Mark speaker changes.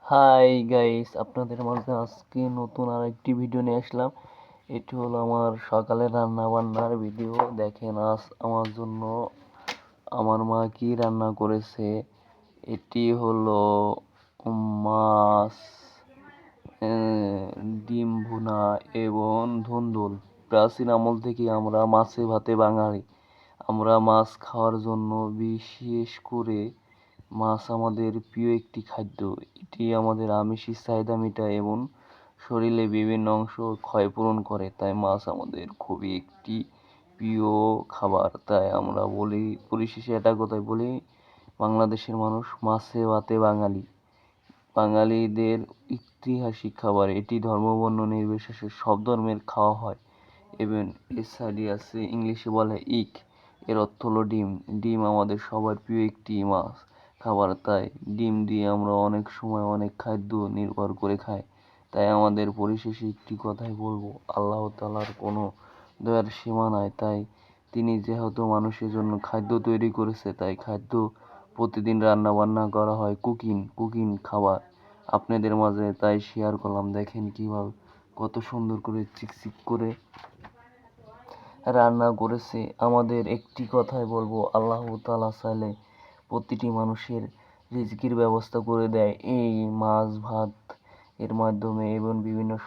Speaker 1: Hi guys, আপনাদের মাঝে আজকে নতুন আরেকটি ভিডিও নিয়ে আসলাম। এটি হলো আমার সকালে রান্না বান্নার ভিডিও। দেখেন আজ আমার জন্য আমার মা কি রান্না করেছে। এটি হলো মাছ, ডিম ভুনা এবং ধুন্দুল। প্রাচীন আমল থেকে আমরা মাছে ভাতে বাঙালি। আমরা মাছ খাওয়ার জন্য, বিশেষ করে মাছ আমাদের প্রিয় একটি খাদ্য। এটি আমাদের আমিষের চাহিদা মেটায় এবং শরীরে বিভিন্ন অংশ ক্ষয়পূরণ করে। তাই মাছ আমাদের খুবই একটি প্রিয় খাবার। তাই আমরা বলি, পরিশেষে এটা কথাই বলি, বাংলাদেশের মানুষ মাছে ভাতে বাঙালি। বাঙালিদের ঐতিহাসিক খাবার এটি। ধর্ম বর্ণ নির্বিশেষে সব ধর্মের খাওয়া হয়। এবং এর সাইডে আছে, ইংলিশে বলে ইগ, এর অর্থ হলো ডিম। ডিম আমাদের সবার প্রিয় একটি মাছ খাবার। তাই ডিম দিয়ে আমরা অনেক সময় অনেক খাদ্য নির্ভর করে খাই। তাই আমাদের পরিশেষে একটি কথাই বলবো, আল্লাহ তাআলার কোনো দয়ার সীমা নাই। তাই তিনি যেহেতু মানুষের জন্য খাদ্য তৈরি করেছে, তাই খাদ্য প্রতিদিন রান্না বান্না করা হয়, কুকিং খাবার আপনাদের মাঝে তাই শেয়ার করলাম। দেখেন কিভাবে কত সুন্দর করে চিকচিক করে রান্না করেছে। আমাদের একটি কথাই বলবো, আল্লাহ তাআলা চাইলে প্রতিটি মানুষের রিজকির ব্যবস্থা করে দেয় এই মাছ ভাত এর মাধ্যমে এবং বিভিন্ন